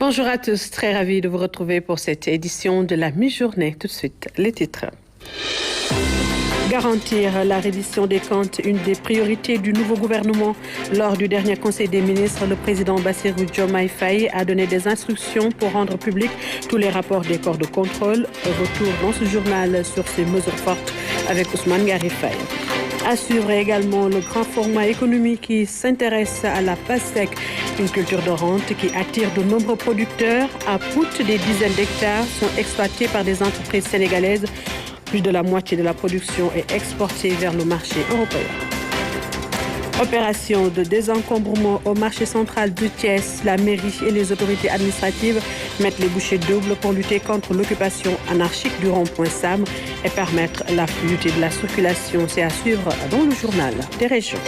Bonjour à tous, très ravi de vous retrouver pour cette édition de la mi-journée. Tout de suite, les titres. Garantir la reddition des comptes, une des priorités du nouveau gouvernement. Lors du dernier Conseil des ministres, le président Bassirou Diomaye Faye a donné des instructions pour rendre public tous les rapports des corps de contrôle. Retour dans ce journal sur ces mesures fortes avec Ousmane Garifaye. À suivre également le grand format économique qui s'intéresse à la PASTEC, une culture de rente qui attire de nombreux producteurs. À Pout, des dizaines d'hectares sont exploités par des entreprises sénégalaises. Plus de la moitié de la production est exportée vers le marché européen. Opération de désencombrement au marché central de Thiès. La mairie et les autorités administratives mettent les bouchées doubles pour lutter contre l'occupation anarchique du rond-point Sam et permettre la fluidité de la circulation. C'est à suivre dans le journal des régions.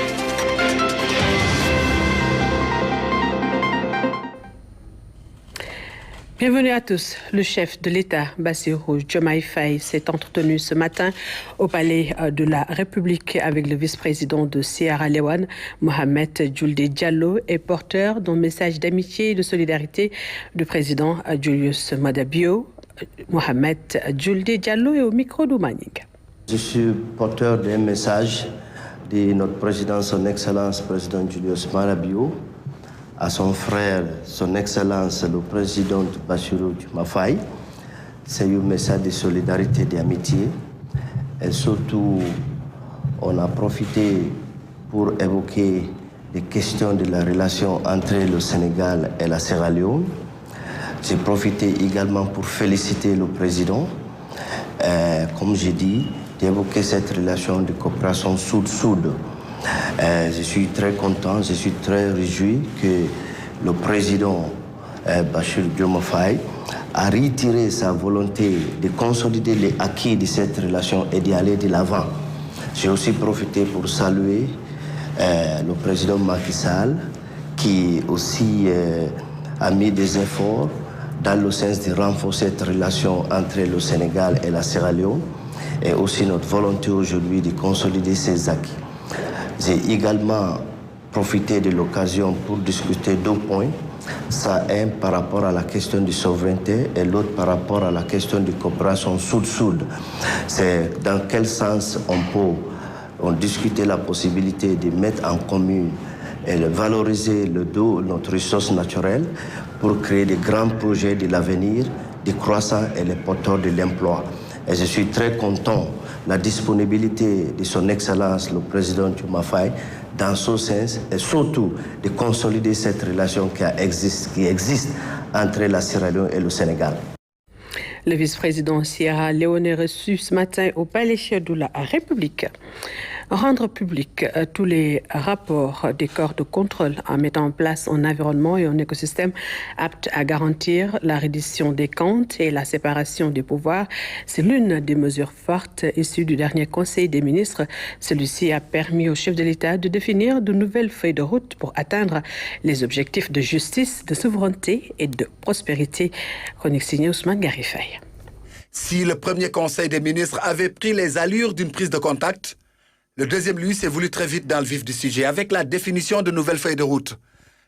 Bienvenue à tous. Le chef de l'État, Bassirou Diomaye Faye, s'est entretenu ce matin au palais de la République avec le vice-président de Sierra Leone, Mohamed Julde Diallo, et porteur d'un message d'amitié et de solidarité du président Julius Maada Bio. Mohamed Julde Diallo est au micro d'Oumaning. Je suis porteur d'un message de notre président, son Excellence, président Julius Maada Bio, à son frère, son Excellence, le président Bassirou Diomaye Faye. C'est un message de solidarité et d'amitié. Et surtout, on a profité pour évoquer les questions de la relation entre le Sénégal et la Sierra Leone. J'ai profité également pour féliciter le président, comme j'ai dit, d'évoquer cette relation de coopération sud-sud. Je suis très content, je suis très réjoui que le président Bassirou Diomaye Faye a retiré sa volonté de consolider les acquis de cette relation et d'y aller de l'avant. J'ai aussi profité pour saluer le président Macky Sall qui aussi a mis des efforts dans le sens de renforcer cette relation entre le Sénégal et la Sierra Leone et aussi notre volonté aujourd'hui de consolider ces acquis. J'ai également profité de l'occasion pour discuter deux points. Ça, un par rapport à la question de souveraineté et l'autre par rapport à la question de coopération sud-sud. C'est dans quel sens on peut discuter la possibilité de mettre en commun et de valoriser notre ressource naturelle pour créer de grands projets de l'avenir, de croissance et les porteurs de l'emploi. Et je suis très content de la disponibilité de son Excellence, le président Diomaye Faye, dans ce sens, et surtout de consolider cette relation qui existe entre la Sierra Leone et le Sénégal. Le vice-président Sierra Leone est reçu ce matin au palais de la République. Rendre public tous les rapports des corps de contrôle en mettant en place un environnement et un écosystème apte à garantir la reddition des comptes et la séparation des pouvoirs, c'est l'une des mesures fortes issues du dernier Conseil des ministres. Celui-ci a permis au chef de l'État de définir de nouvelles feuilles de route pour atteindre les objectifs de justice, de souveraineté et de prospérité. Chronique signée Ousmane Garifaye. Si le premier Conseil des ministres avait pris les allures d'une prise de contact, le deuxième, lui, s'est voulu très vite dans le vif du sujet, avec la définition de nouvelles feuilles de route.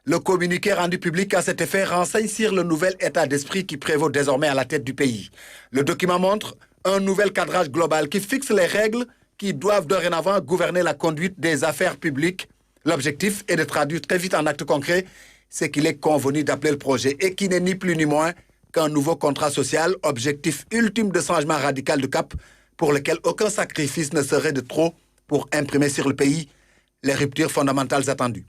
Le communiqué rendu public à cet effet renseigne sur le nouvel état d'esprit qui prévaut désormais à la tête du pays. Le document montre un nouvel cadrage global qui fixe les règles qui doivent dorénavant gouverner la conduite des affaires publiques. L'objectif est de traduire très vite en actes concrets ce qu'il est convenu d'appeler le projet et qui n'est ni plus ni moins qu'un nouveau contrat social, objectif ultime de changement radical de cap pour lequel aucun sacrifice ne serait de trop pour imprimer sur le pays les ruptures fondamentales attendues.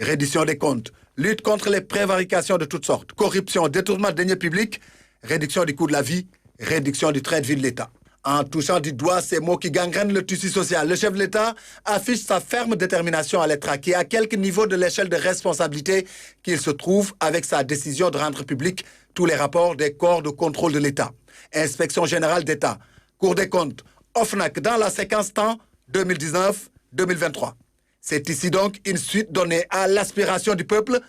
Reddition des comptes, lutte contre les prévarications de toutes sortes, corruption, détournement de deniers publics, réduction du coût de la vie, réduction du train de vie de l'État. En touchant du doigt ces mots qui gangrènent le tissu social, le chef de l'État affiche sa ferme détermination à les traquer à quelque niveau de l'échelle de responsabilité qu'il se trouve avec sa décision de rendre public tous les rapports des corps de contrôle de l'État. Inspection générale d'État, Cour des comptes, OFNAC dans la séquence temps 2019-2023. C'est ici donc une suite donnée à l'aspiration du peuple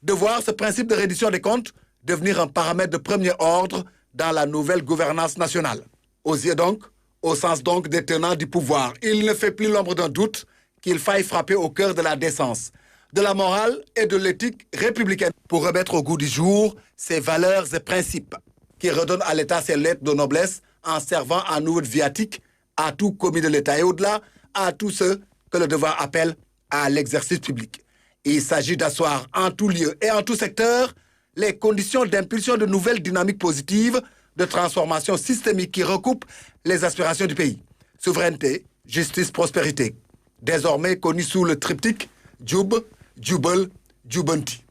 de voir ce principe de reddition des comptes devenir un paramètre de premier ordre dans la nouvelle gouvernance nationale. Aux yeux donc, au sens donc des tenants du pouvoir, il ne fait plus l'ombre d'un doute qu'il faille frapper au cœur de la décence. de la morale et de l'éthique républicaine pour remettre au goût du jour ses valeurs et principes qui redonnent à l'État ses lettres de noblesse en servant en nouveau viatique à tout commis de l'État et au-delà à tous ceux que le devoir appelle à l'exercice public. Il s'agit d'asseoir en tout lieu et en tout secteur les conditions d'impulsion de nouvelles dynamiques positives de transformation systémique qui recoupent les aspirations du pays. Souveraineté, justice, prospérité. Désormais connu sous le triptyque Djoub, Djoubel, Djoubanti.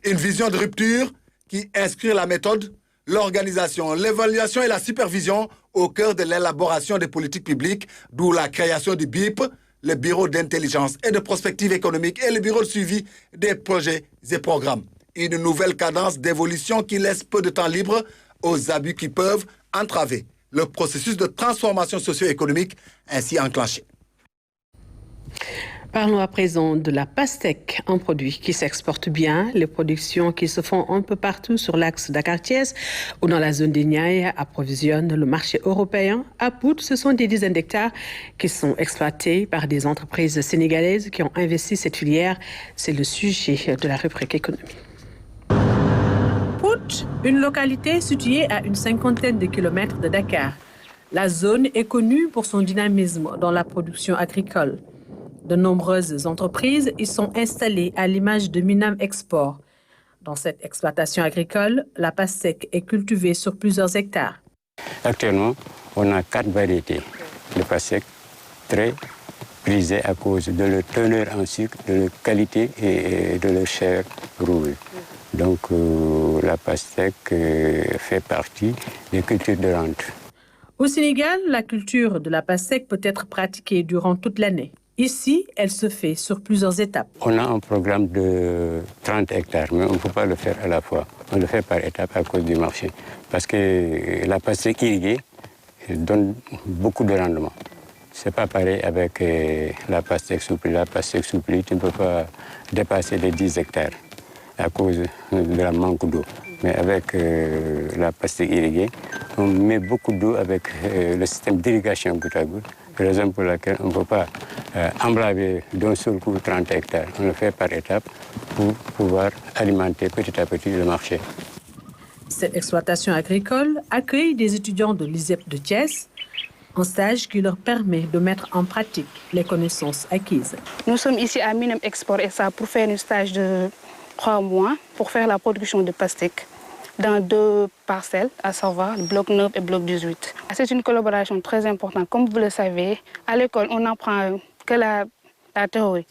Une vision de rupture qui inscrit la méthode, l'organisation, l'évaluation et la supervision au cœur de l'élaboration des politiques publiques, d'où la création du BIP, le Bureau d'intelligence et de prospective économique et le Bureau de suivi des projets et programmes. Une nouvelle cadence d'évolution qui laisse peu de temps libre aux abus qui peuvent entraver le processus de transformation socio-économique ainsi enclenché. Parlons à présent de la pastèque, un produit qui s'exporte bien. Les productions qui se font un peu partout sur l'axe Dakar-Thiès ou dans la zone des Niayes approvisionnent le marché européen. À Pout, ce sont des dizaines d'hectares qui sont exploités par des entreprises sénégalaises qui ont investi cette filière. C'est le sujet de la rubrique économie. Pout, une localité située à une cinquantaine de kilomètres de Dakar. La zone est connue pour son dynamisme dans la production agricole. De nombreuses entreprises y sont installées à l'image de Minam Export. Dans cette exploitation agricole, la pastèque est cultivée sur plusieurs hectares. Actuellement, on a 4 variétés de pastèque très prisées à cause de leur teneur en sucre, de leur qualité et de leur chair rouge. Donc la pastèque fait partie des cultures de rente. Au Sénégal, la culture de la pastèque peut être pratiquée durant toute l'année. Ici, elle se fait sur plusieurs étapes. On a un programme de 30 hectares, mais on ne peut pas le faire à la fois. On le fait par étapes à cause du marché. Parce que la pastèque irriguée donne beaucoup de rendement. Ce n'est pas pareil avec la pastèque souple. La pastèque souple, tu ne peux pas dépasser les 10 hectares à cause de la manque d'eau. Mais avec la pastèque irriguée, on met beaucoup d'eau avec le système d'irrigation goutte à goutte. Raison pour laquelle on ne peut pas emblaver d'un seul coup 30 hectares. On le fait par étapes pour pouvoir alimenter petit à petit le marché. Cette exploitation agricole accueille des étudiants de l'ISEP de Thiès, un stage qui leur permet de mettre en pratique les connaissances acquises. Nous sommes ici à Minam Export et ça pour faire un stage de 3 mois pour faire la production de pastèque dans 2 parcelles, à savoir le bloc 9 et le bloc 18. C'est une collaboration très importante. Comme vous le savez, à l'école, on n'apprend que la théorie.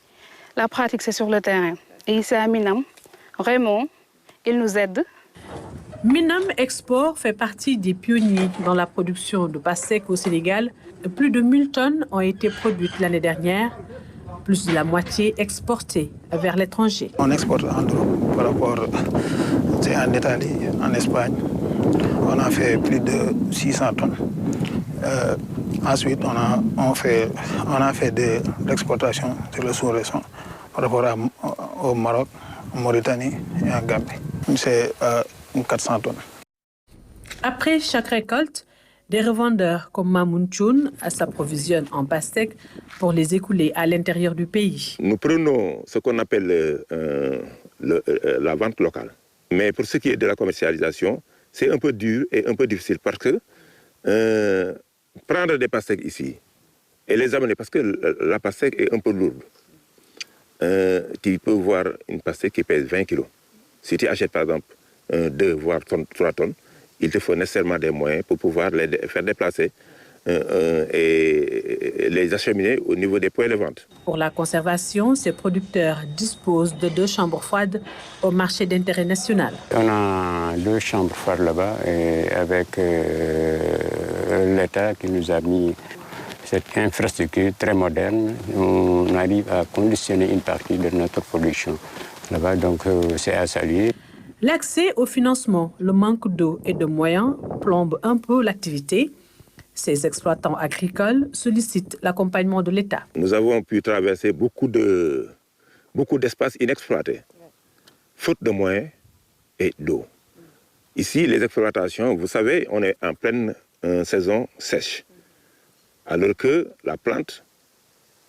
La pratique, c'est sur le terrain. Et ici à Minam, Raymond, il nous aide. Minam Export fait partie des pionniers dans la production de pastèque au Sénégal. Plus de 1000 tonnes ont été produites l'année dernière, plus de la moitié exportée vers l'étranger. On exporte en Europe par rapport en Italie, en Espagne. On a fait plus de 600 tonnes. Ensuite, on a fait de l'exportation sur le sous-région par rapport au Maroc, en Mauritanie et en Gambie. C'est 400 tonnes. Après chaque récolte, des revendeurs comme Mamoun Choun s'approvisionnent en pastèque pour les écouler à l'intérieur du pays. Nous prenons ce qu'on appelle la vente locale. Mais pour ce qui est de la commercialisation, c'est un peu dur et un peu difficile parce que prendre des pastèques ici et les amener, parce que la pastèque est un peu lourde. Tu peux voir une pastèque qui pèse 20 kg. Si tu achètes par exemple 2 voire 3 tonnes, il te faut nécessairement des moyens pour pouvoir les faire déplacer et les acheminer au niveau des points de vente. Pour la conservation, ces producteurs disposent de 2 chambres froides au marché d'intérêt national. On a 2 chambres froides là-bas avec l'État qui nous a mis cette infrastructure très moderne. On arrive à conditionner une partie de notre production là-bas, donc c'est à saluer. L'accès au financement, le manque d'eau et de moyens plombe un peu l'activité. Ces exploitants agricoles sollicitent l'accompagnement de l'État. Nous avons pu traverser beaucoup d'espaces inexploités, faute de moyens et d'eau. Ici, les exploitations, vous savez, on est en pleine saison sèche, alors que la plante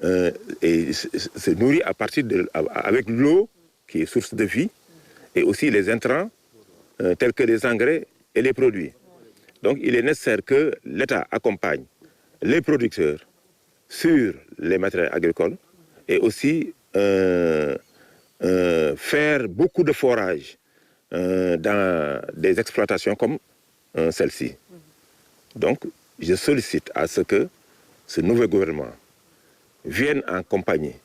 et se nourrit avec l'eau qui est source de vie et aussi les intrants tels que les engrais et les produits. Donc il est nécessaire que l'État accompagne les producteurs sur les matériels agricoles et aussi faire beaucoup de forage dans des exploitations comme celle-ci. Donc je sollicite à ce que ce nouveau gouvernement vienne accompagner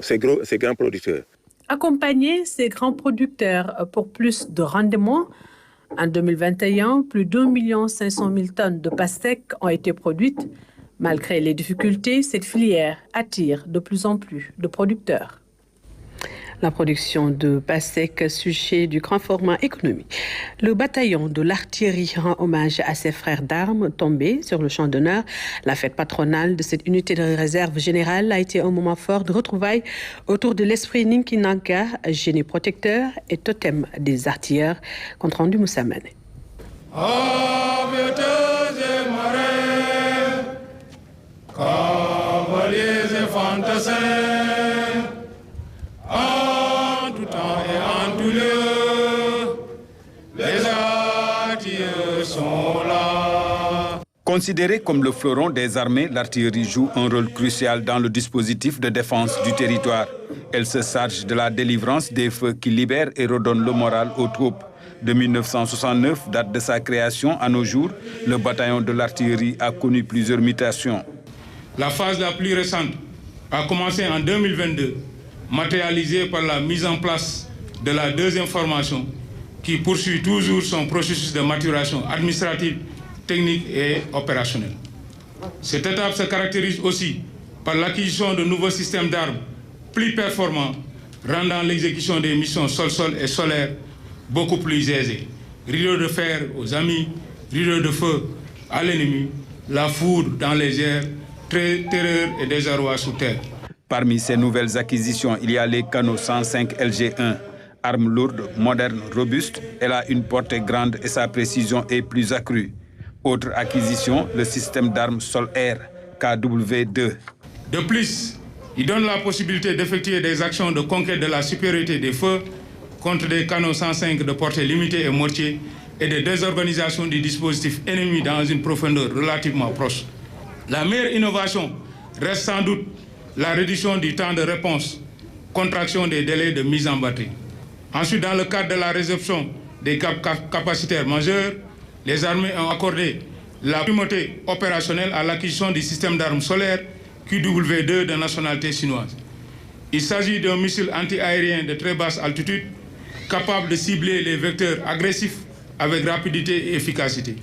ces grands producteurs. Accompagner ces grands producteurs pour plus de rendement. En 2021, plus d'1 500 000 tonnes de pastèques ont été produites. Malgré les difficultés, cette filière attire de plus en plus de producteurs. La production de pastèques, sujet du grand format économique. Le bataillon de l'artillerie rend hommage à ses frères d'armes tombés sur le champ d'honneur. La fête patronale de cette unité de réserve générale a été un moment fort de retrouvailles autour de l'esprit Ninkinanka, génie protecteur et totem des artilleurs. Compte rendu Moussa Mané. Considérée comme le fleuron des armées, l'artillerie joue un rôle crucial dans le dispositif de défense du territoire. Elle se charge de la délivrance des feux qui libèrent et redonnent le moral aux troupes. De 1969, date de sa création à nos jours, le bataillon de l'artillerie a connu plusieurs mutations. La phase la plus récente a commencé en 2022, matérialisée par la mise en place de la deuxième formation qui poursuit toujours son processus de maturation administrative, technique et opérationnelle. Cette étape se caractérise aussi par l'acquisition de nouveaux systèmes d'armes plus performants, rendant l'exécution des missions sol-sol et solaire beaucoup plus aisée. Rideau de fer aux amis, rideau de feu à l'ennemi, la foudre dans les airs, terreur et désarroi sous terre. Parmi ces nouvelles acquisitions, il y a les canons 105 LG1. Arme lourde, moderne, robuste, elle a une portée grande et sa précision est plus accrue. Autre acquisition, le système d'armes sol-air, KW2. De plus, il donne la possibilité d'effectuer des actions de conquête de la supériorité des feux contre des canons 105 de portée limitée et mortier et de désorganisation du dispositif ennemi dans une profondeur relativement proche. La meilleure innovation reste sans doute la réduction du temps de réponse, contraction des délais de mise en batterie. Ensuite, dans le cadre de la réception des capacitaires majeurs, les armées ont accordé la primauté opérationnelle à l'acquisition du système d'armes solaires QW2 de nationalité chinoise. Il s'agit d'un missile anti-aérien de très basse altitude capable de cibler les vecteurs agressifs avec rapidité et efficacité.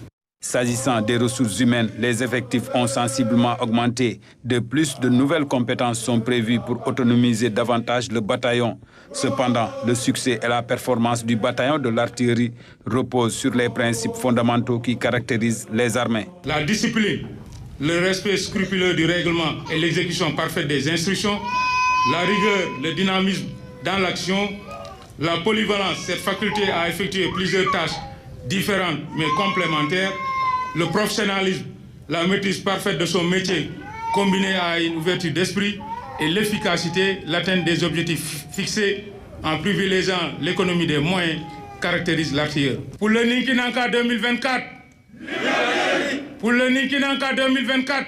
S'agissant des ressources humaines, les effectifs ont sensiblement augmenté. De plus, de nouvelles compétences sont prévues pour autonomiser davantage le bataillon. Cependant, le succès et la performance du bataillon de l'artillerie reposent sur les principes fondamentaux qui caractérisent les armées. La discipline, le respect scrupuleux du règlement et l'exécution parfaite des instructions, la rigueur, le dynamisme dans l'action, la polyvalence, cette faculté à effectuer plusieurs tâches différentes mais complémentaires, le professionnalisme, la maîtrise parfaite de son métier combinée à une ouverture d'esprit et l'efficacité, l'atteinte des objectifs fixés en privilégiant l'économie des moyens caractérisent l'artilleur. Pour le Ninkinanka 2024, pour le Ninkinanka 2024,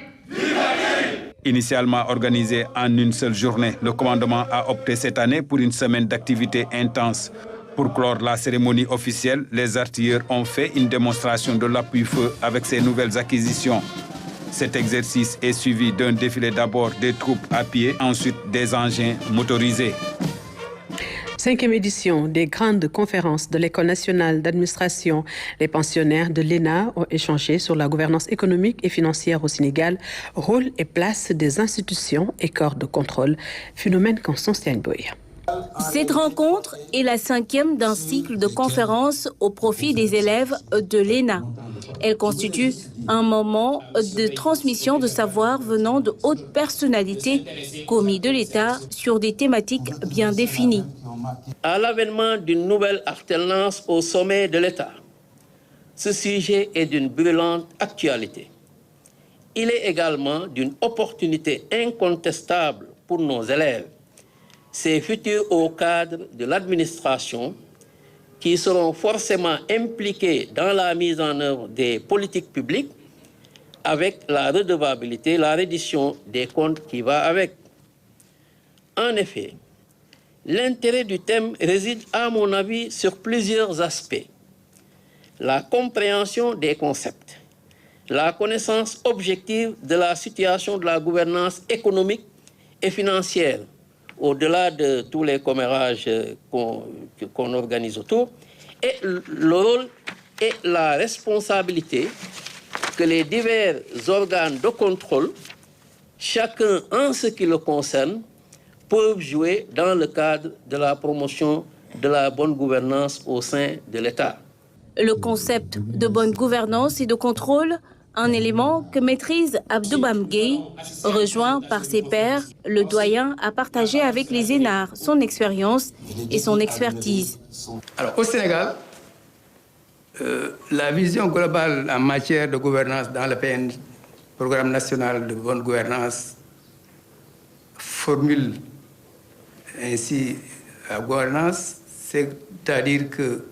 Initialement organisé en une seule journée, le commandement a opté cette année pour une semaine d'activité intense. Pour clore la cérémonie officielle, les artilleurs ont fait une démonstration de l'appui-feu avec ces nouvelles acquisitions. Cet exercice est suivi d'un défilé d'abord des troupes à pied, ensuite des engins motorisés. 5e édition des grandes conférences de l'École nationale d'administration. Les pensionnaires de l'ENA ont échangé sur la gouvernance économique et financière au Sénégal, rôle et place des institutions et corps de contrôle. Phénomène Constance Boy. Cette rencontre est la 5e d'un cycle de conférences au profit des élèves de l'ENA. Elle constitue un moment de transmission de savoir venant de hautes personnalités commis de l'État sur des thématiques bien définies. À l'avènement d'une nouvelle alternance au sommet de l'État, ce sujet est d'une brûlante actualité. il est également d'une opportunité incontestable pour nos élèves, ces futurs hauts cadres de l'administration, qui seront forcément impliqués dans la mise en œuvre des politiques publiques avec la redevabilité, la reddition des comptes qui va avec. En effet, l'intérêt du thème réside, à mon avis, sur plusieurs aspects. La compréhension des concepts, la connaissance objective de la situation de la gouvernance économique et financière, au-delà de tous les commérages qu'on organise autour, et le rôle et la responsabilité que les divers organes de contrôle, chacun en ce qui le concerne, peuvent jouer dans le cadre de la promotion de la bonne gouvernance au sein de l'État. Le concept de bonne gouvernance et de contrôle, un élément que maîtrise Abdouba Gueye, rejoint par ses pairs, le doyen a partagé avec les énards son expérience et son expertise. Alors, au Sénégal, la vision globale en matière de gouvernance dans le PN, Programme national de bonne gouvernance, formule ainsi la gouvernance, c'est-à-dire que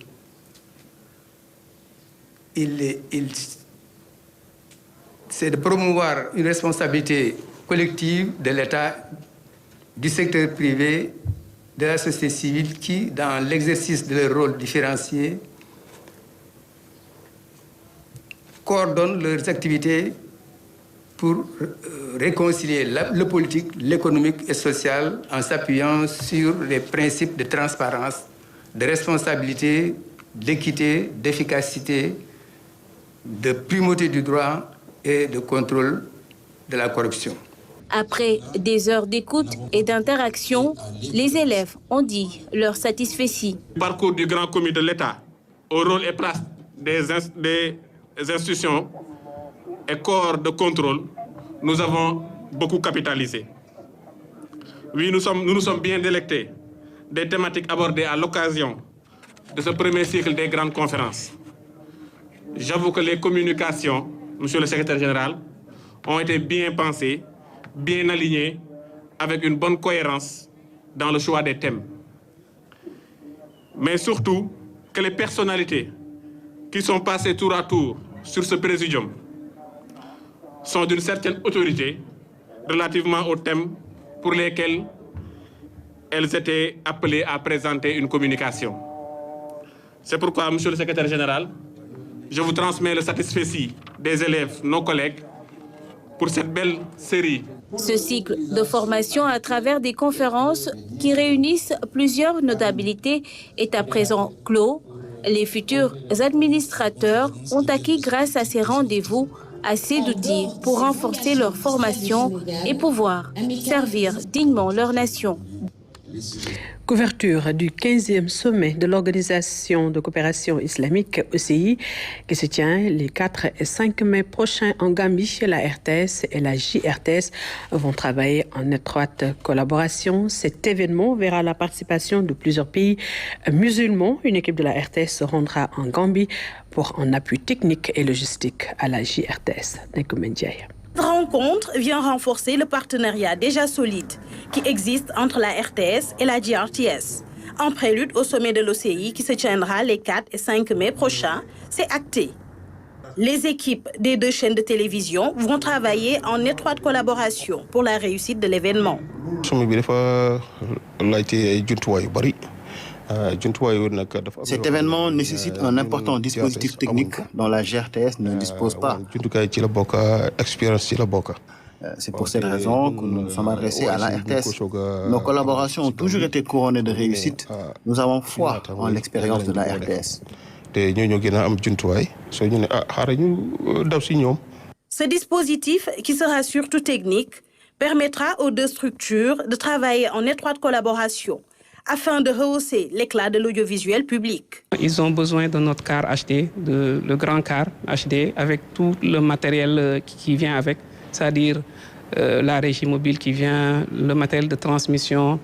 c'est de promouvoir une responsabilité collective de l'État, du secteur privé, de la société civile qui, dans l'exercice de leur rôle différencié, coordonnent leurs activités pour réconcilier le politique, l'économique et social en s'appuyant sur les principes de transparence, de responsabilité, d'équité, d'efficacité, de primauté du droit et de contrôle de la corruption. Après des heures d'écoute et d'interaction, les élèves ont dit leur satisfecit. Le parcours du grand comité de l'État au rôle et place des institutions et corps de contrôle, nous avons beaucoup capitalisé. Oui, nous nous sommes bien délectés des thématiques abordées à l'occasion de ce premier cycle des grandes conférences. J'avoue que les communications, Monsieur le Secrétaire général, ont été bien pensées, bien alignées, avec une bonne cohérence dans le choix des thèmes. Mais surtout, que les personnalités qui sont passées tour à tour sur ce présidium sont d'une certaine autorité relativement aux thèmes pour lesquels elles étaient appelées à présenter une communication. C'est pourquoi, Monsieur le Secrétaire général, je vous transmets le satisfecit des élèves, nos collègues, pour cette belle série. Ce cycle de formation à travers des conférences qui réunissent plusieurs notabilités est à présent clos. Les futurs administrateurs ont acquis grâce à ces rendez-vous assez d'outils pour renforcer leur formation et pouvoir servir dignement leur nation. Couverture du 15e sommet de l'Organisation de coopération islamique OCI qui se tient les 4 et 5 mai prochains en Gambie. La RTS et la JRTS vont travailler en étroite collaboration. Cet événement verra la participation de plusieurs pays musulmans. Une équipe de la RTS se rendra en Gambie pour un appui technique et logistique à la JRTS. Cette rencontre vient renforcer le partenariat déjà solide qui existe entre la RTS et la JRTS. En prélude au sommet de l'OCI qui se tiendra les 4 et 5 mai prochains, c'est acté. Les équipes des 2 chaînes de télévision vont travailler en étroite collaboration pour la réussite de l'événement. Cet événement nécessite un important dispositif technique dont la GRTS ne dispose pas. C'est pour cette raison que nous nous sommes adressés à la RTS. Nos collaborations ont toujours été couronnées de réussite. Nous avons foi en l'expérience de la RTS. Ce dispositif, qui sera surtout technique, permettra aux 2 structures de travailler en étroite collaboration afin de rehausser l'éclat de l'audiovisuel public. Ils ont besoin de notre car HD, le grand car HD, avec tout le matériel qui vient avec, c'est-à-dire la régie mobile qui vient, le matériel de transmission,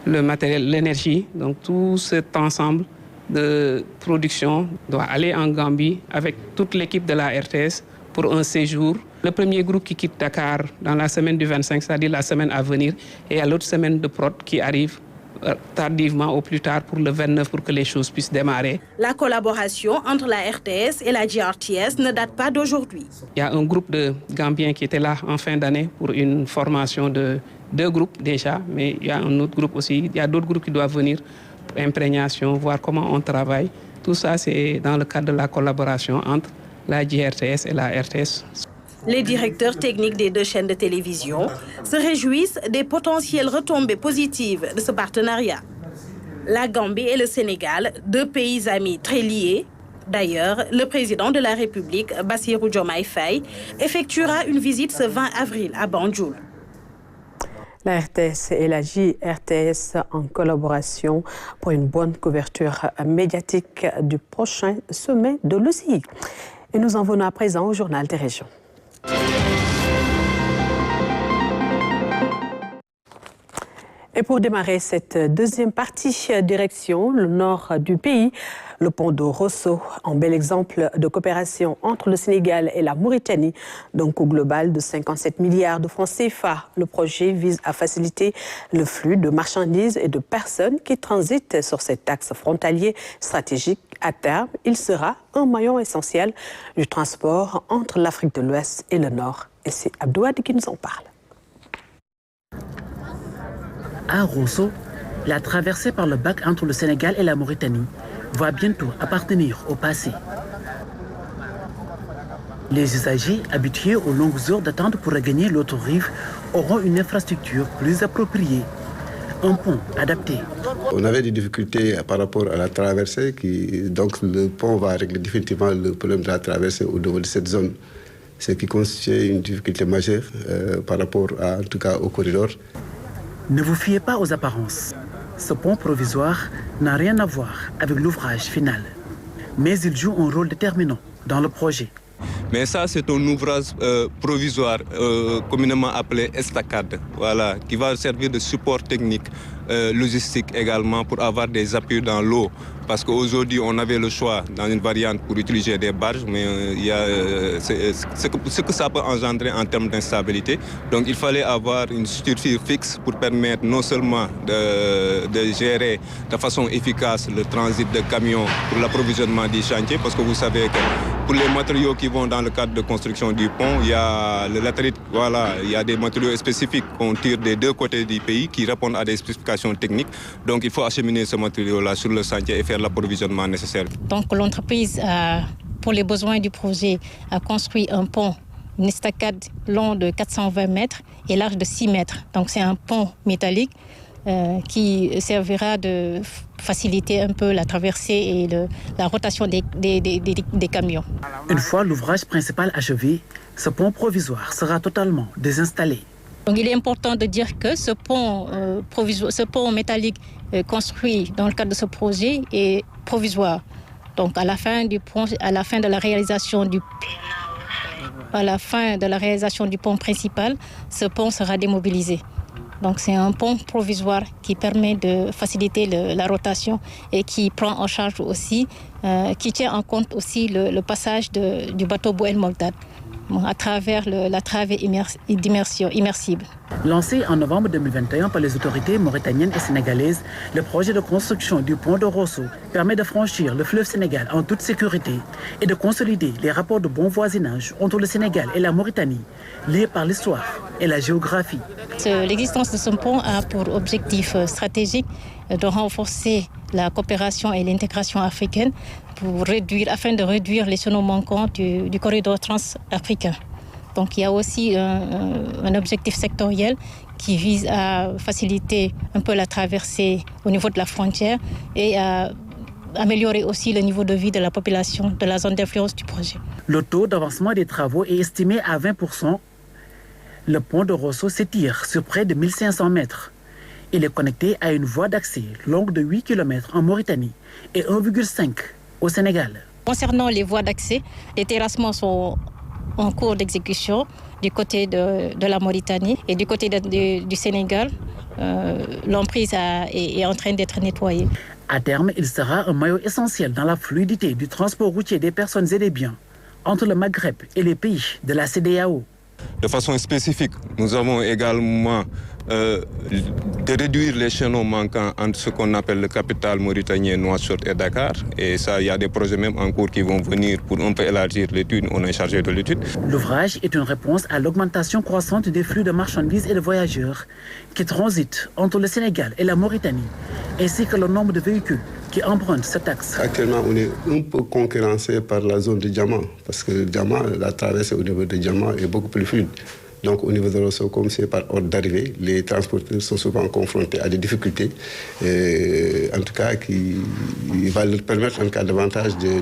le matériel, l'énergie. Donc tout cet ensemble de production doit aller en Gambie avec toute l'équipe de la RTS pour un séjour. Le premier groupe qui quitte Dakar dans la semaine du 25, c'est-à-dire la semaine à venir, et il y a l'autre semaine de prod qui arrive tardivement au plus tard pour le 29 pour que les choses puissent démarrer. La collaboration entre la RTS et la GRTS ne date pas d'aujourd'hui. Il y a un groupe de Gambiens qui était là en fin d'année pour une formation de 2 groupes déjà, mais il y a un autre groupe aussi. Il y a d'autres groupes qui doivent venir pour imprégnation, voir comment on travaille. Tout ça, c'est dans le cadre de la collaboration entre la GRTS et la RTS. Les directeurs techniques des 2 chaînes de télévision se réjouissent des potentielles retombées positives de ce partenariat. La Gambie et le Sénégal, 2 pays amis très liés. D'ailleurs, le président de la République, Bassirou Diomaye Faye, effectuera une visite ce 20 avril à Banjul. La RTS et la JRTS en collaboration pour une bonne couverture médiatique du prochain sommet de l'OCI. Et nous en venons à présent au journal des régions. Et pour démarrer cette deuxième partie, direction le nord du pays, le pont de Rosso, un bel exemple de coopération entre le Sénégal et la Mauritanie, d'un coût global de 57 milliards de francs CFA. Le projet vise à faciliter le flux de marchandises et de personnes qui transitent sur cet axe frontalier stratégique. À terme, il sera un maillon essentiel du transport entre l'Afrique de l'Ouest et le Nord. Et c'est Abdouad qui nous en parle. À Rosso, la traversée par le bac entre le Sénégal et la Mauritanie va bientôt appartenir au passé. Les usagers habitués aux longues heures d'attente pour regagner l'autre rive auront une infrastructure plus appropriée. Un pont adapté. On avait des difficultés par rapport à la traversée, donc le pont va régler définitivement le problème de la traversée au niveau de cette zone, ce qui constitue une difficulté majeure par rapport en tout cas au corridor. Ne vous fiez pas aux apparences. Ce pont provisoire n'a rien à voir avec l'ouvrage final. Mais il joue un rôle déterminant dans le projet. Mais ça, c'est un ouvrage provisoire, communément appelé estacade, voilà, qui va servir de support technique, logistique également, pour avoir des appuis dans l'eau. Parce qu'aujourd'hui, on avait le choix dans une variante pour utiliser des barges, mais il y a ce que ça peut engendrer en termes d'instabilité. Donc il fallait avoir une structure fixe pour permettre non seulement de gérer de façon efficace le transit de camions pour l'approvisionnement des chantiers, parce que vous savez que pour les matériaux qui vont dans le cadre de construction du pont, il y a le latérite, voilà, il y a des matériaux spécifiques qu'on tire des 2 côtés du pays qui répondent à des spécifications techniques. Donc il faut acheminer ce matériau-là sur le chantier et faire l'approvisionnement nécessaire. Donc l'entreprise, pour les besoins du projet, a construit un pont, une estacade long de 420 mètres et large de 6 mètres. Donc c'est un pont métallique qui servira de faciliter un peu la traversée et la rotation des camions. Une fois l'ouvrage principal achevé, ce pont provisoire sera totalement désinstallé. Donc il est important de dire que ce pont métallique construit dans le cadre de ce projet est provisoire. Donc à la fin de la réalisation du pont principal, ce pont sera démobilisé. Donc c'est un pont provisoire qui permet de faciliter la rotation et qui prend en charge aussi, qui tient en compte aussi le passage du bateau Bou El Mogdad à travers la travée immersible. Lancé en novembre 2021 par les autorités mauritaniennes et sénégalaises, le projet de construction du pont de Rosso permet de franchir le fleuve Sénégal en toute sécurité et de consolider les rapports de bon voisinage entre le Sénégal et la Mauritanie, liés par l'histoire et la géographie. L'existence de ce pont a pour objectif stratégique de renforcer la coopération et l'intégration africaine afin de réduire les chaînons manquants du corridor transafricain. Donc il y a aussi un objectif sectoriel qui vise à faciliter un peu la traversée au niveau de la frontière et à améliorer aussi le niveau de vie de la population de la zone d'influence du projet. Le taux d'avancement des travaux est estimé à 20%. Le pont de Rosso s'étire sur près de 1500 mètres. Il est connecté à une voie d'accès longue de 8 km en Mauritanie et 1,5 au Sénégal. Concernant les voies d'accès, les terrassements sont en cours d'exécution du côté de la Mauritanie et du côté du Sénégal. L'emprise est en train d'être nettoyée. À terme, il sera un maillon essentiel dans la fluidité du transport routier des personnes et des biens entre le Maghreb et les pays de la CEDEAO. De façon spécifique, nous avons également de réduire les chaînons manquants entre ce qu'on appelle le capital mauritanien, Nouakchott et Dakar. Et ça, il y a des projets même en cours qui vont venir pour un peu élargir l'étude. On est chargé de l'étude. L'ouvrage est une réponse à l'augmentation croissante des flux de marchandises et de voyageurs qui transitent entre le Sénégal et la Mauritanie, ainsi que le nombre de véhicules qui empruntent cet axe. Actuellement, on est un peu concurrencé par la zone de Diamant, parce que Diamant, la traversée au niveau de Diamant est beaucoup plus fluide. Donc au niveau de Rosso, comme c'est par ordre d'arrivée, les transporteurs sont souvent confrontés à des difficultés, en tout cas qui va leur permettre en cas davantage de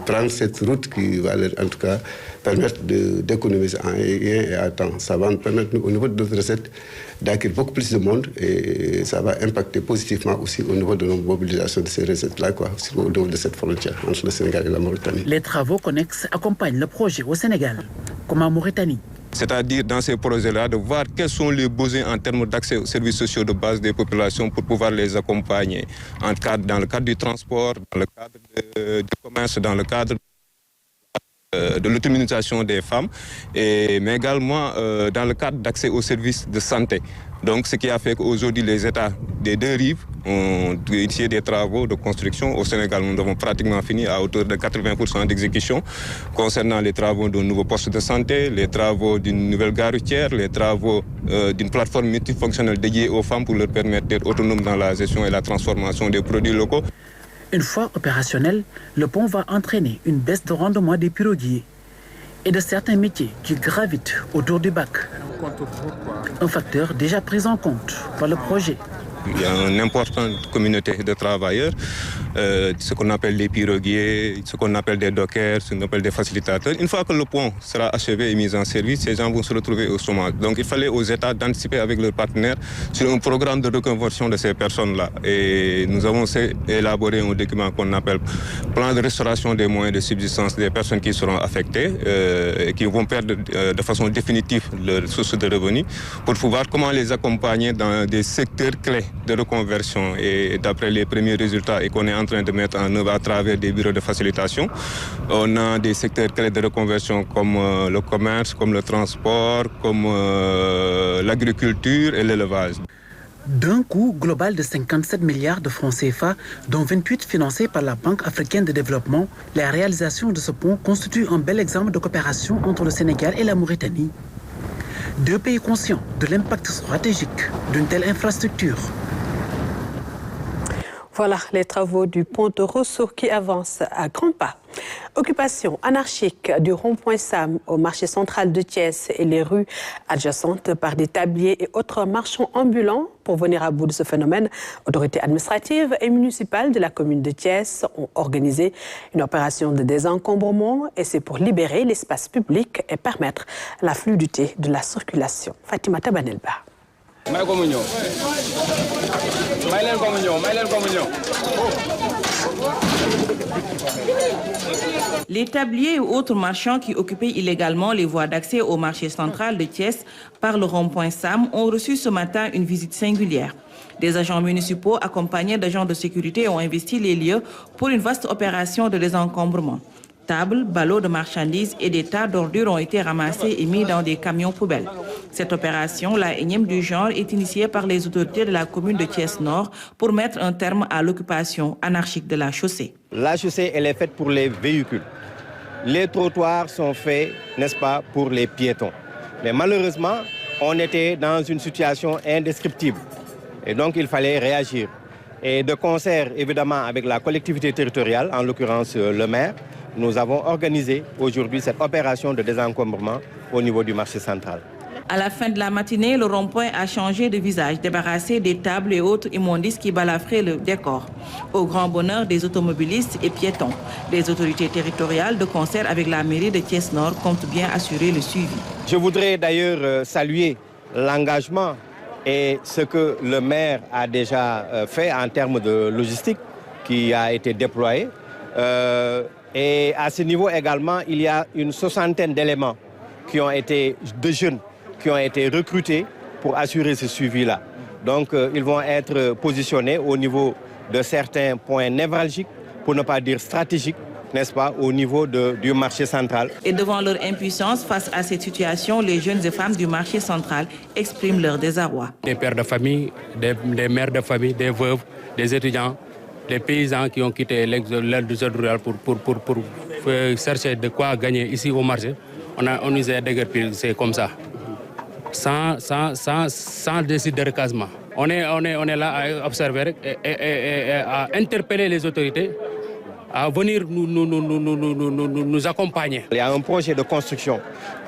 prendre cette route qui va leur en tout cas permettre d'économiser en aérien et à temps. Ça va nous permettre au niveau de notre recette d'acquérir beaucoup plus de monde et ça va impacter positivement aussi au niveau de nos mobilisations de ces recettes-là, au niveau de cette frontière entre le Sénégal et la Mauritanie. Les travaux connexes accompagnent le projet au Sénégal comme en Mauritanie. C'est-à-dire dans ces projets-là de voir quels sont les besoins en termes d'accès aux services sociaux de base des populations pour pouvoir les accompagner dans le cadre du transport, dans le cadre du commerce, dans le cadre de l'autonomisation des femmes, mais également dans le cadre d'accès aux services de santé. Donc ce qui a fait qu'aujourd'hui les États des deux rives ont initié des travaux de construction. Au Sénégal, nous avons pratiquement fini à hauteur de 80% d'exécution concernant les travaux d'un nouveau poste de santé, les travaux d'une nouvelle gare routière, les travaux d'une plateforme multifonctionnelle dédiée aux femmes pour leur permettre d'être autonomes dans la gestion et la transformation des produits locaux. Une fois opérationnel, le pont va entraîner une baisse de rendement des piroguiers et de certains métiers qui gravitent autour du bac. Un facteur déjà pris en compte par le projet. Il y a une importante communauté de travailleurs, ce qu'on appelle les piroguiers, ce qu'on appelle des dockers, ce qu'on appelle des facilitateurs. Une fois que le pont sera achevé et mis en service, ces gens vont se retrouver au chômage. Donc il fallait aux États d'anticiper avec leurs partenaires sur un programme de reconversion de ces personnes-là. Et nous avons élaboré un document qu'on appelle plan de restauration des moyens de subsistance des personnes qui seront affectées et qui vont perdre de façon définitive leur source de revenus pour pouvoir comment les accompagner dans des secteurs clés de reconversion. Et d'après les premiers résultats et qu'on est en train de mettre en œuvre à travers des bureaux de facilitation, on a des secteurs clés de reconversion comme le commerce, comme le transport, comme l'agriculture et l'élevage. D'un coût global de 57 milliards de francs CFA, dont 28 financés par la Banque africaine de développement, la réalisation de ce pont constitue un bel exemple de coopération entre le Sénégal et la Mauritanie. Deux pays conscients de l'impact stratégique d'une telle infrastructure. Voilà les travaux du pont de Rosso qui avancent à grands pas. Occupation anarchique du rond-point Sam au marché central de Thiès et les rues adjacentes par des tabliers et autres marchands ambulants. Pour venir à bout de ce phénomène, autorités administratives et municipales de la commune de Thiès ont organisé une opération de désencombrement et c'est pour libérer l'espace public et permettre la fluidité de la circulation. Fatima Tabanelba. Les tabliers et autres marchands qui occupaient illégalement les voies d'accès au marché central de Thiès par le rond-point Sam ont reçu ce matin une visite singulière. Des agents municipaux accompagnés d'agents de sécurité ont investi les lieux pour une vaste opération de désencombrement. Tables, ballots de marchandises et des tas d'ordures ont été ramassés et mis dans des camions poubelles. Cette opération, la énième du genre, est initiée par les autorités de la commune de Thiès-Nord pour mettre un terme à l'occupation anarchique de la chaussée. La chaussée, elle est faite pour les véhicules. Les trottoirs sont faits, n'est-ce pas, pour les piétons. Mais malheureusement, on était dans une situation indescriptible. Et donc, il fallait réagir. Et de concert, évidemment, avec la collectivité territoriale, en l'occurrence le maire, nous avons organisé aujourd'hui cette opération de désencombrement au niveau du marché central. À la fin de la matinée, le rond-point a changé de visage, débarrassé des tables et autres immondices qui balafraient le décor. Au grand bonheur des automobilistes et piétons, les autorités territoriales, de concert avec la mairie de Thiès-Nord, comptent bien assurer le suivi. Je voudrais d'ailleurs saluer l'engagement et ce que le maire a déjà fait en termes de logistique qui a été déployé. Et à ce niveau également, il y a une soixantaine d'éléments de jeunes qui ont été recrutés pour assurer ce suivi-là. Donc ils vont être positionnés au niveau de certains points névralgiques, pour ne pas dire stratégiques, n'est-ce pas, au niveau du marché central. Et devant leur impuissance face à cette situation, les jeunes et femmes du marché central expriment leur désarroi. Des pères de famille, des mères de famille, des veuves, des étudiants, des paysans qui ont quitté l'aire du zone rural pour chercher de quoi gagner ici au marché. On nous a déguerpis, c'est comme ça. Sans décider de recasement. On est là à observer et à interpeller les autorités à venir nous accompagner. Il y a un projet de construction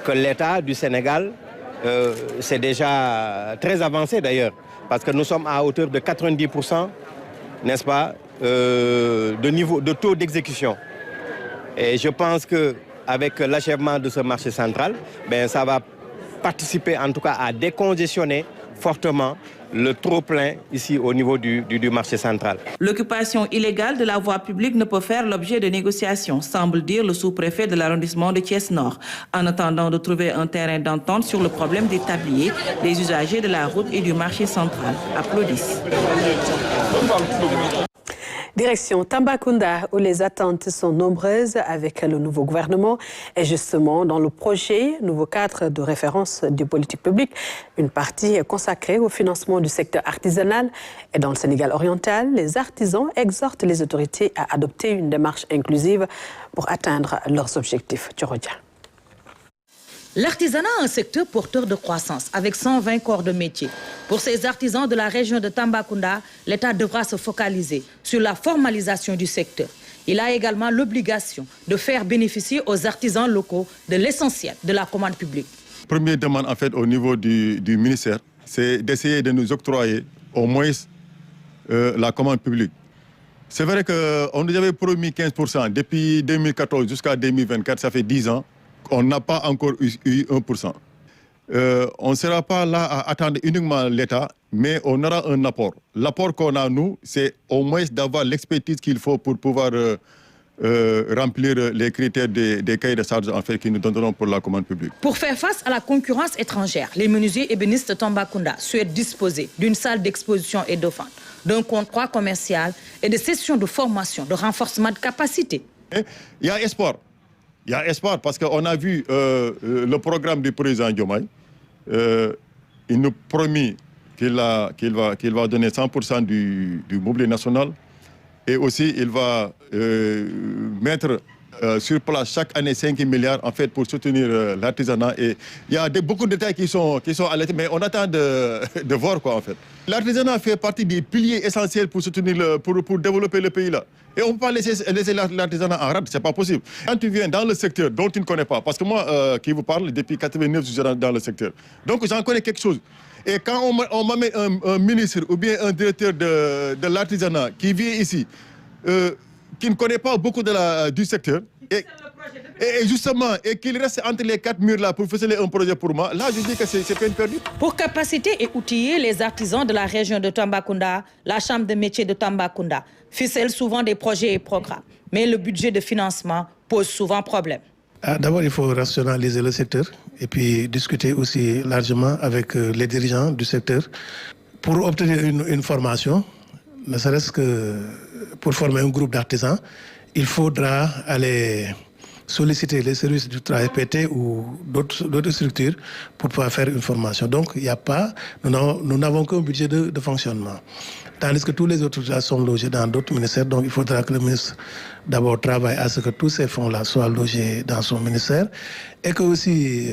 que l'État du Sénégal, c'est déjà très avancé d'ailleurs, parce que nous sommes à hauteur de 90%, n'est-ce pas, de taux d'exécution. Et je pense qu'avec l'achèvement de ce marché central, ça va participer en tout cas à décongestionner fortement le trop-plein ici au niveau du marché central. L'occupation illégale de la voie publique ne peut faire l'objet de négociations, semble dire le sous-préfet de l'arrondissement de Thiès-Nord. En attendant de trouver un terrain d'entente sur le problème des tabliers, les usagers de la route et du marché central applaudissent. Direction Tambacounda, où les attentes sont nombreuses avec le nouveau gouvernement. Et justement, dans le projet Nouveau cadre de référence des politiques publiques, une partie est consacrée au financement du secteur artisanal. Et dans le Sénégal oriental, les artisans exhortent les autorités à adopter une démarche inclusive pour atteindre leurs objectifs. Tchorodia. L'artisanat est un secteur porteur de croissance avec 120 corps de métier. Pour ces artisans de la région de Tambacounda, l'État devra se focaliser sur la formalisation du secteur. Il a également l'obligation de faire bénéficier aux artisans locaux de l'essentiel de la commande publique. Première demande en fait au niveau du ministère, c'est d'essayer de nous octroyer au moins la commande publique. C'est vrai qu'on nous avait promis 15% depuis 2014 jusqu'à 2024, ça fait 10 ans. On n'a pas encore eu 1%. On ne sera pas là à attendre uniquement l'État, mais on aura un apport. L'apport qu'on a, nous, c'est au moins d'avoir l'expertise qu'il faut pour pouvoir remplir les critères des cahiers de charges en fait, que nous donnerons pour la commande publique. Pour faire face à la concurrence étrangère, les menuisiers ébénistes de Tambacounda souhaitent disposer d'une salle d'exposition et de vente, d'un comptoir commercial et de sessions de formation, de renforcement de capacité. Il y a espoir. Il y a espoir parce qu'on a vu le programme du président Diomaye. Il nous promet qu'il va donner 100% du mobilier national. Et aussi, il va mettre sur place chaque année 5 milliards en fait, pour soutenir l'artisanat. Et il y a beaucoup de détails qui sont à l'état, mais on attend de voir quoi en fait. L'artisanat fait partie des piliers essentiels pour soutenir, pour développer le pays là. Et on ne peut pas laisser l'artisanat en rade, ce n'est pas possible. Quand tu viens dans le secteur dont tu ne connais pas, parce que moi qui vous parle, depuis 89, je suis dans le secteur. Donc j'en connais quelque chose. Et quand on m'amène un ministre ou bien un directeur de l'artisanat qui vient ici, qui ne connaît pas beaucoup du secteur, et justement, et qu'il reste entre les 4 murs là pour faire un projet pour moi, là je dis que c'est peine perdue. Pour capaciter et outiller les artisans de la région de Tambacounda, la Chambre de métiers de Tambacounda ficelle souvent des projets et programmes. Mais le budget de financement pose souvent problème. D'abord, il faut rationaliser le secteur et puis discuter aussi largement avec les dirigeants du secteur pour obtenir une formation, ne serait-ce que pour former un groupe d'artisans. Il faudra aller solliciter les services du travail PT ou d'autres structures pour pouvoir faire une formation. Donc, il n'y a pas, nous n'avons qu'un budget de fonctionnement. Tandis que tous les autres sont logés dans d'autres ministères. Donc, il faudra que le ministre d'abord travaille à ce que tous ces fonds-là soient logés dans son ministère et que aussi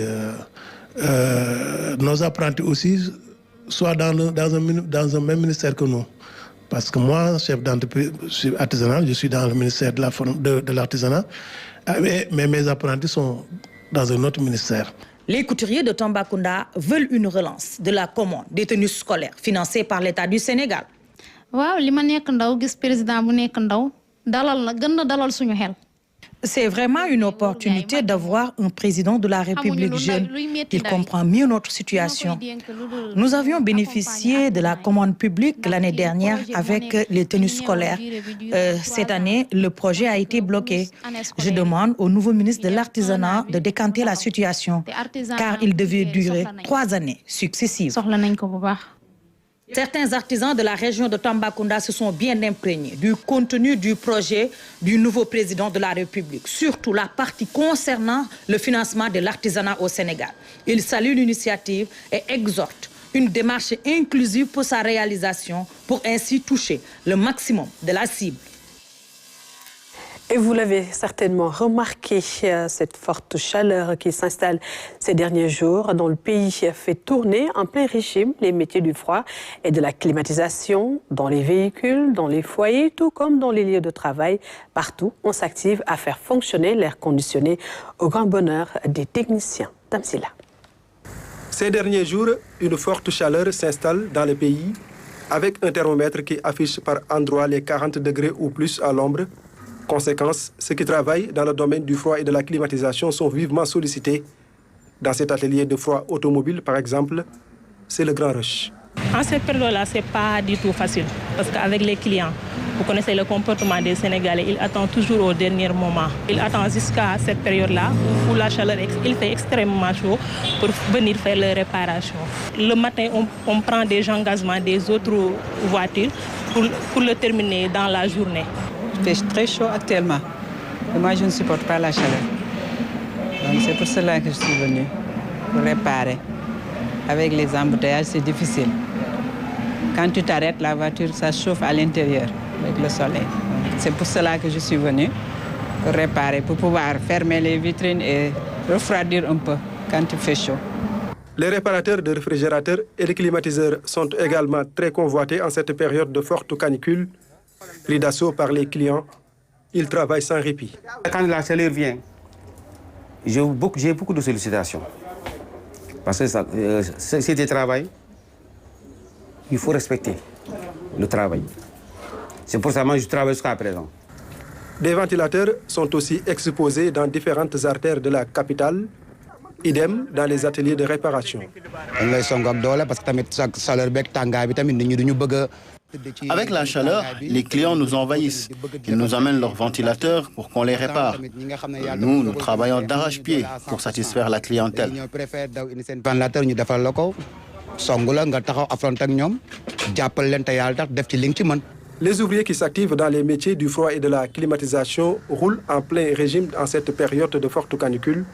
nos apprentis aussi soient dans un même ministère que nous. Parce que moi, chef d'entreprise artisanal, je suis dans le ministère de l'artisanat, mais mes apprentis sont dans un autre ministère. Les couturiers de Tambacounda veulent une relance de la commande des tenues scolaires financées par l'État du Sénégal. C'est vraiment une opportunité d'avoir un président de la République jeune. Il comprend mieux notre situation. Nous avions bénéficié de la commande publique l'année dernière avec les tenues scolaires. Cette année, le projet a été bloqué. Je demande au nouveau ministre de l'Artisanat de décanter la situation, car il devait durer 3 années successives. Certains artisans de la région de Tambacounda se sont bien imprégnés du contenu du projet du nouveau président de la République, surtout la partie concernant le financement de l'artisanat au Sénégal. Ils saluent l'initiative et exhortent une démarche inclusive pour sa réalisation, pour ainsi toucher le maximum de la cible. Et vous l'avez certainement remarqué, cette forte chaleur qui s'installe ces derniers jours dans le pays fait tourner en plein régime les métiers du froid et de la climatisation dans les véhicules, dans les foyers, tout comme dans les lieux de travail. Partout, on s'active à faire fonctionner l'air conditionné au grand bonheur des techniciens. Tamsila. Ces derniers jours, une forte chaleur s'installe dans le pays avec un thermomètre qui affiche par endroits les 40 degrés ou plus à l'ombre. Conséquence, ceux qui travaillent dans le domaine du froid et de la climatisation sont vivement sollicités. Dans cet atelier de froid automobile, par exemple, c'est le grand rush. En cette période-là, ce n'est pas du tout facile. Parce qu'avec les clients, vous connaissez le comportement des Sénégalais, ils attendent toujours au dernier moment. Ils attendent jusqu'à cette période-là où la chaleur, il fait extrêmement chaud pour venir faire les réparations. Le matin, on prend des engagements des autres voitures pour le terminer dans la journée. Il fait très chaud actuellement. Et moi, je ne supporte pas la chaleur. Donc c'est pour cela que je suis venue, pour réparer. Avec les embouteillages, c'est difficile. Quand tu t'arrêtes, la voiture, ça chauffe à l'intérieur avec le soleil. C'est pour cela que je suis venue, pour réparer, pour pouvoir fermer les vitrines et refroidir un peu quand il fait chaud. Les réparateurs de réfrigérateurs et les climatiseurs sont également très convoités en cette période de forte canicule. Pris d'assaut par les clients, ils travaillent sans répit. Quand la chaleur vient, j'ai beaucoup de sollicitations. Parce que c'est du travail, il faut respecter le travail. C'est pour ça que je travaille jusqu'à présent. Des ventilateurs sont aussi exposés dans différentes artères de la capitale, idem dans les ateliers de réparation. Avec la chaleur, les clients nous envahissent. Ils nous amènent leurs ventilateurs pour qu'on les répare. Nous travaillons d'arrache-pied pour satisfaire la clientèle. Les ouvriers qui s'activent dans les métiers du froid et de la climatisation roulent en plein régime en cette période de forte canicule.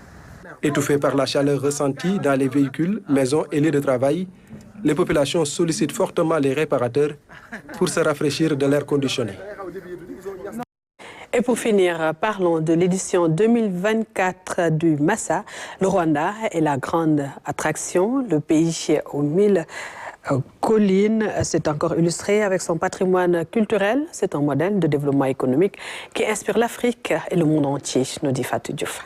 Étouffés par la chaleur ressentie dans les véhicules, maisons et lieux de travail, les populations sollicitent fortement les réparateurs pour se rafraîchir de l'air conditionné. Et pour finir, parlons de l'édition 2024 du Massa. Le Rwanda est la grande attraction, le pays aux 1000 collines. C'est encore illustré avec son patrimoine culturel. C'est un modèle de développement économique qui inspire l'Afrique et le monde entier, nous dit Fatou Diouf.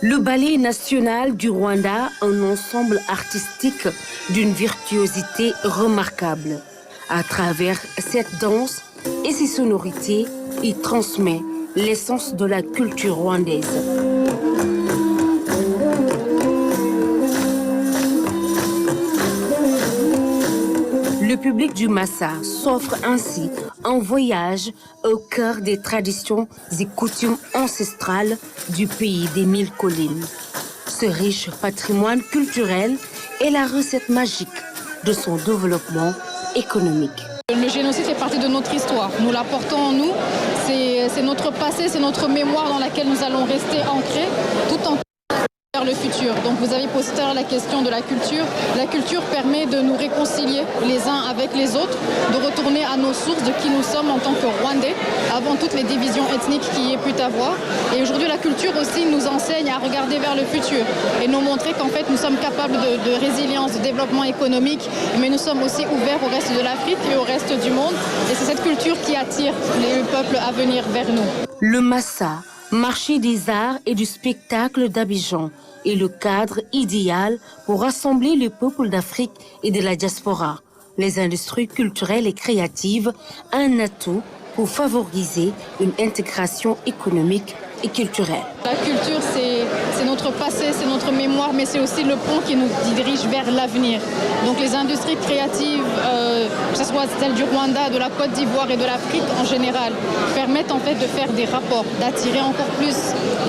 Le ballet national du Rwanda, un ensemble artistique d'une virtuosité remarquable. À travers cette danse et ses sonorités, il transmet l'essence de la culture rwandaise. Le public du Massa s'offre ainsi un voyage au cœur des traditions et coutumes ancestrales du pays des 1000 collines. Ce riche patrimoine culturel est la recette magique de son développement économique. Le génocide fait partie de notre histoire. Nous la portons en nous. C'est notre passé, c'est notre mémoire dans laquelle nous allons rester ancrés tout en vers le futur. Donc vous avez posé la question de la culture. La culture permet de nous réconcilier les uns avec les autres, de retourner à nos sources de qui nous sommes en tant que Rwandais, avant toutes les divisions ethniques qu'il y ait pu avoir. Et aujourd'hui, la culture aussi nous enseigne à regarder vers le futur et nous montrer qu'en fait, nous sommes capables de résilience, de développement économique, mais nous sommes aussi ouverts au reste de l'Afrique et au reste du monde. Et c'est cette culture qui attire les peuples à venir vers nous. Le Massa, marché des arts et du spectacle d'Abidjan, est le cadre idéal pour rassembler le peuple d'Afrique et de la diaspora. Les industries culturelles et créatives, un atout pour favoriser une intégration économique et culturelle. La culture, c'est notre passé, c'est notre mémoire, mais c'est aussi le pont qui nous dirige vers l'avenir. Donc les industries créatives, que ce soit celles du Rwanda, de la Côte d'Ivoire et de l'Afrique en général, permettent en fait de faire des rapports, d'attirer encore plus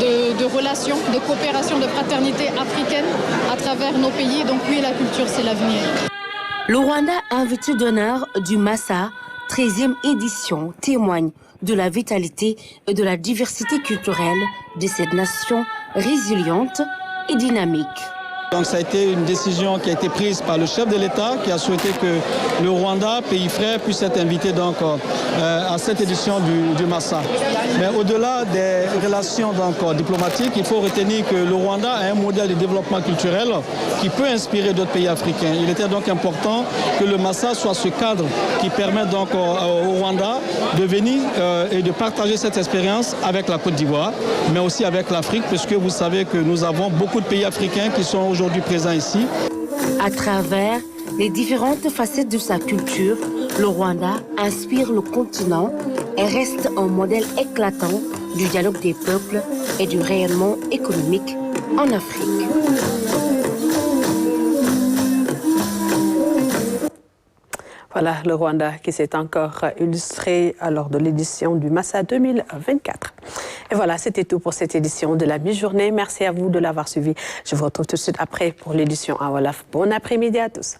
de relations, de coopération, de fraternité africaine à travers nos pays. Donc oui, la culture, c'est l'avenir. Le Rwanda, invité d'honneur du Massa, 13e édition, témoigne de la vitalité et de la diversité culturelle de cette nation résiliente et dynamique. Donc ça a été une décision qui a été prise par le chef de l'État qui a souhaité que le Rwanda, pays frère, puisse être invité donc, à cette édition du Massa. Mais au-delà des relations diplomatiques, il faut retenir que le Rwanda a un modèle de développement culturel qui peut inspirer d'autres pays africains. Il était donc important que le Massa soit ce cadre qui permet donc au Rwanda de venir et de partager cette expérience avec la Côte d'Ivoire, mais aussi avec l'Afrique, puisque vous savez que nous avons beaucoup de pays africains qui sont aujourd'hui présent ici. À travers les différentes facettes de sa culture, le Rwanda inspire le continent et reste un modèle éclatant du dialogue des peuples et du rayonnement économique en Afrique. Voilà le Rwanda qui s'est encore illustré lors de l'édition du Massa 2024. Et voilà, c'était tout pour cette édition de la mi-journée. Merci à vous de l'avoir suivi. Je vous retrouve tout de suite après pour l'édition en Wolof. Bon après-midi à tous.